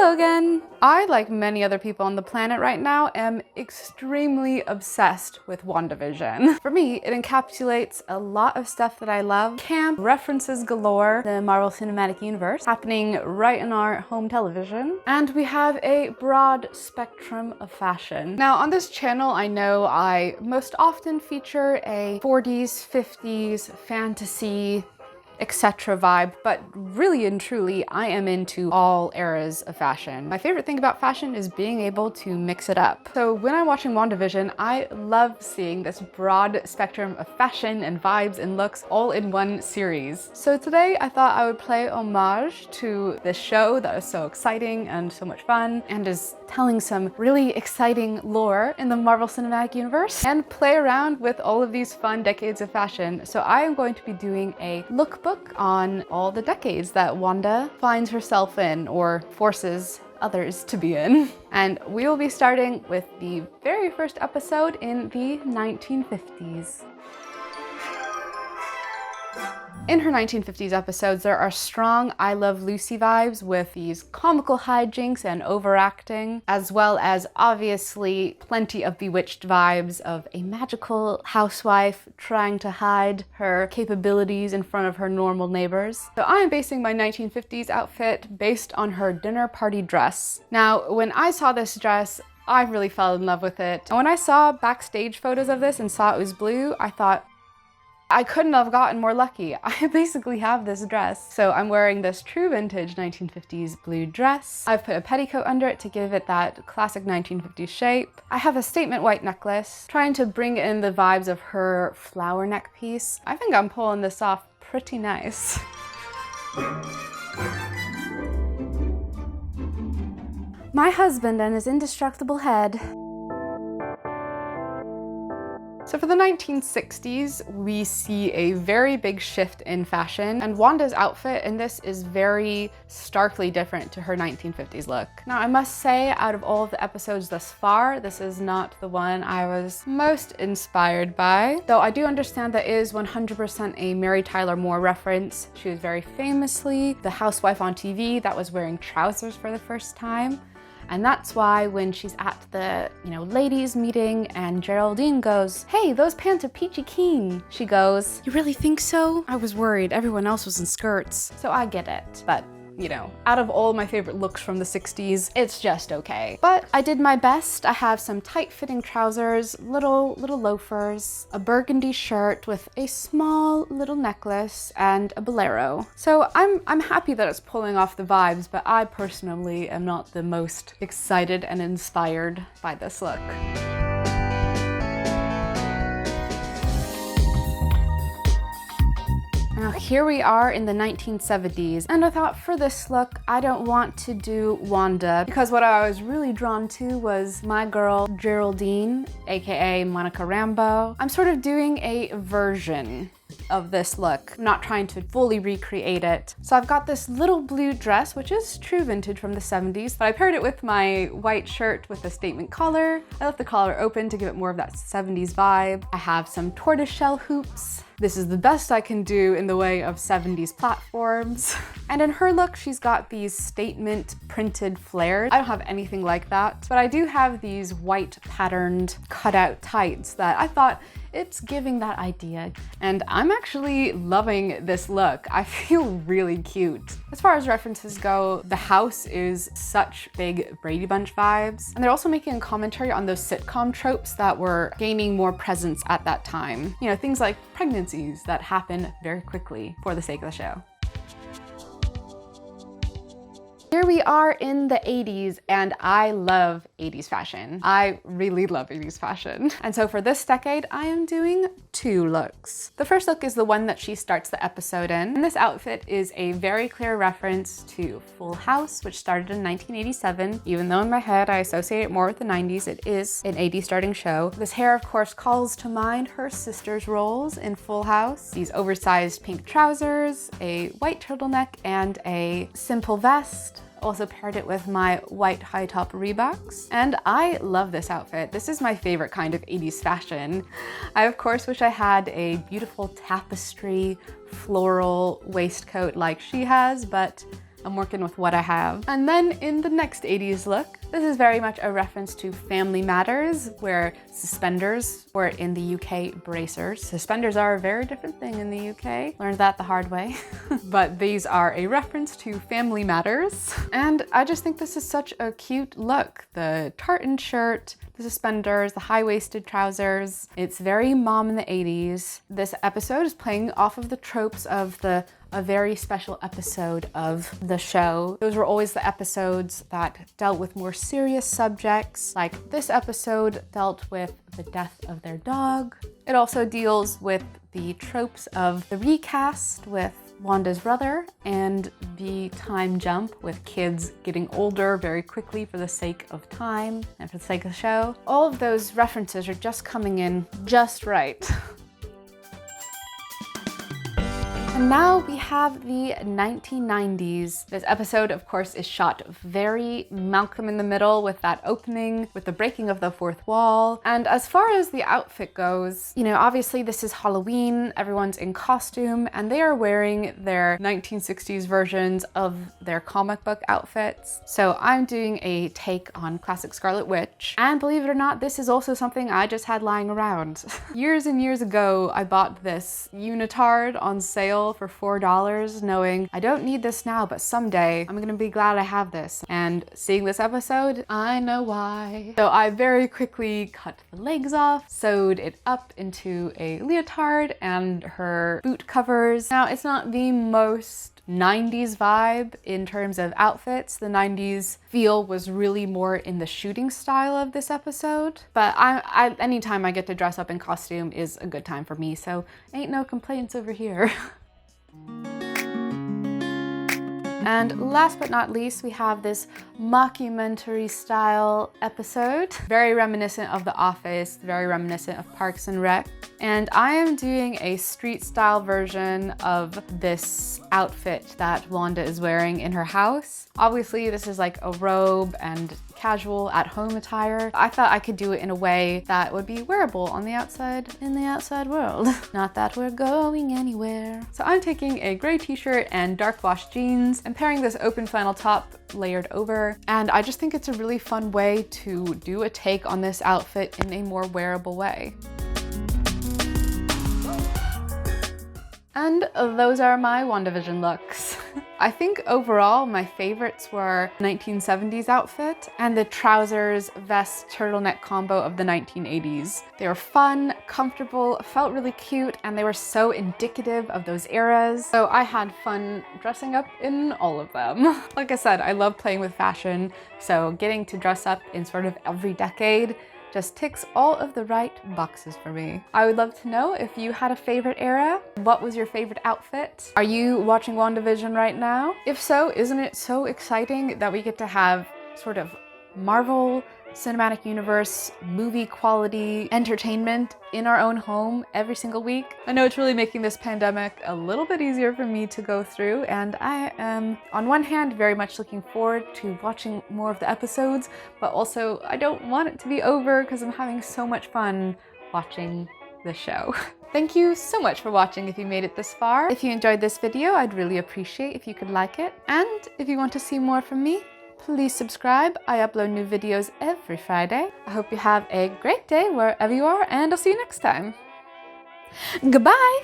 Hello again! I, like many other people on the planet right now, am extremely obsessed with WandaVision. For me, it encapsulates a lot of stuff that I love. Camp, references galore, the Marvel Cinematic Universe, happening right in our home television. And we have a broad spectrum of fashion. Now, on this channel, I know I most often feature a 40s, 50s, fantasy, etc. vibe, but really and truly, I am into all eras of fashion. My favorite thing about fashion is being able to mix it up. So when I'm watching WandaVision, I love seeing this broad spectrum of fashion and vibes and looks all in one series. So today I thought I would play homage to this show that is so exciting and so much fun and is telling some really exciting lore in the Marvel Cinematic Universe and play around with all of these fun decades of fashion. So I am going to be doing a lookbook on all the decades that Wanda finds herself in or forces others to be in. And we will be starting with the very first episode in the 1950s. In her 1950s episodes, there are strong I Love Lucy vibes with these comical hijinks and overacting, as well as obviously plenty of Bewitched vibes of a magical housewife trying to hide her capabilities in front of her normal neighbors. So I am basing my 1950s outfit based on her dinner party dress. Now, when I saw this dress, I really fell in love with it. And when I saw backstage photos of this and saw it was blue, I thought, I couldn't have gotten more lucky. I basically have this dress. So I'm wearing this true vintage 1950s blue dress. I've put a petticoat under it to give it that classic 1950s shape. I have a statement white necklace, trying to bring in the vibes of her flower neck piece. I think I'm pulling this off pretty nice. My husband and his indestructible head. So for the 1960s, we see a very big shift in fashion, and Wanda's outfit in this is very starkly different to her 1950s look. Now, I must say, out of all of the episodes thus far, this is not the one I was most inspired by, though I do understand that is 100% a Mary Tyler Moore reference. She was very famously the housewife on TV that was wearing trousers for the first time. And that's why when she's at the, ladies meeting and Geraldine goes, "Hey, those pants are peachy keen," she goes, "You really think so? I was worried. Everyone else was in skirts." So I get it, but out of all my favorite looks from the 60s, it's just okay. But I did my best. I have some tight-fitting trousers, little loafers, a burgundy shirt with a small little necklace, and a bolero. So I'm happy that it's pulling off the vibes, but I personally am not the most excited and inspired by this look. Now here we are in the 1970s, and I thought for this look, I don't want to do Wanda because what I was really drawn to was my girl Geraldine, aka Monica Rambeau. I'm sort of doing a version of this look. I'm not trying to fully recreate it. So I've got this little blue dress, which is true vintage from the 70s, but I paired it with my white shirt with a statement collar. I left the collar open to give it more of that 70s vibe. I have some tortoiseshell hoops. This is the best I can do in the way of 70s platforms. And in her look, she's got these statement printed flares. I don't have anything like that, but I do have these white patterned cutout tights that I thought it's giving that idea. And I'm actually loving this look. I feel really cute. As far as references go, the house is such big Brady Bunch vibes. And they're also making a commentary on those sitcom tropes that were gaining more presence at that time. Things like pregnancies that happen very quickly for the sake of the show. Here we are in the 80s, and I love 80s fashion. I really love 80s fashion. And so for this decade, I am doing two looks. The first look is the one that she starts the episode in. And this outfit is a very clear reference to Full House, which started in 1987. Even though in my head I associate it more with the 90s, it is an 80s starting show. This hair, of course, calls to mind her sister's roles in Full House. These oversized pink trousers, a white turtleneck, and a simple vest. Also paired it with my white high top Reeboks. And I love this outfit. This is my favorite kind of 80s fashion. I of course wish I had a beautiful tapestry floral waistcoat like she has, but I'm working with what I have. And then in the next 80s look, this is very much a reference to Family Matters, where suspenders, or in the UK, bracers. Suspenders are a very different thing in the UK. Learned that the hard way. But these are a reference to Family Matters. And I just think this is such a cute look. The tartan shirt, the suspenders, the high-waisted trousers. It's very mom in the 80s. This episode is playing off of the tropes of a very special episode of the show. Those were always the episodes that dealt with more serious subjects. Like this episode dealt with the death of their dog. It also deals with the tropes of the recast with Wanda's brother and the time jump with kids getting older very quickly for the sake of time and for the sake of the show. All of those references are just coming in just right. And now we have the 1990s. This episode, of course, is shot very Malcolm in the Middle with that opening, with the breaking of the fourth wall. And as far as the outfit goes, you know, obviously this is Halloween, everyone's in costume, and they are wearing their 1960s versions of their comic book outfits. So I'm doing a take on classic Scarlet Witch. And believe it or not, this is also something I just had lying around. Years and years ago, I bought this unitard on sale for $4, knowing I don't need this now, but someday I'm gonna be glad I have this. And seeing this episode, I know why. So I very quickly cut the legs off, sewed it up into a leotard and her boot covers. Now, it's not the most 90s vibe in terms of outfits. The 90s feel was really more in the shooting style of this episode, but anytime I get to dress up in costume is a good time for me, so ain't no complaints over here. And last but not least, we have this mockumentary style episode. Very reminiscent of The Office, very reminiscent of Parks and Rec. And I am doing a street style version of this outfit that Wanda is wearing in her house. Obviously, this is like a robe and casual at-home attire. I thought I could do it in a way that would be wearable on the outside, in the outside world. Not that we're going anywhere. So I'm taking a gray t-shirt and dark wash jeans and pairing this open flannel top layered over. And I just think it's a really fun way to do a take on this outfit in a more wearable way. And those are my WandaVision looks. I think overall my favorites were 1970s outfit and the trousers, vest, turtleneck combo of the 1980s. They were fun, comfortable, felt really cute, and they were so indicative of those eras. So I had fun dressing up in all of them. Like I said, I love playing with fashion, so getting to dress up in sort of every decade just ticks all of the right boxes for me. I would love to know if you had a favorite era. What was your favorite outfit? Are you watching WandaVision right now? If so, isn't it so exciting that we get to have sort of Marvel Cinematic Universe movie quality entertainment in our own home every single week? I know it's really making this pandemic a little bit easier for me to go through, and I am on one hand very much looking forward to watching more of the episodes, but also I don't want it to be over because I'm having so much fun watching the show. Thank you so much for watching if you made it this far. If you enjoyed this video, I'd really appreciate if you could like it, and if you want to see more from me, please subscribe. I upload new videos every Friday. I hope you have a great day wherever you are, and I'll see you next time. Goodbye!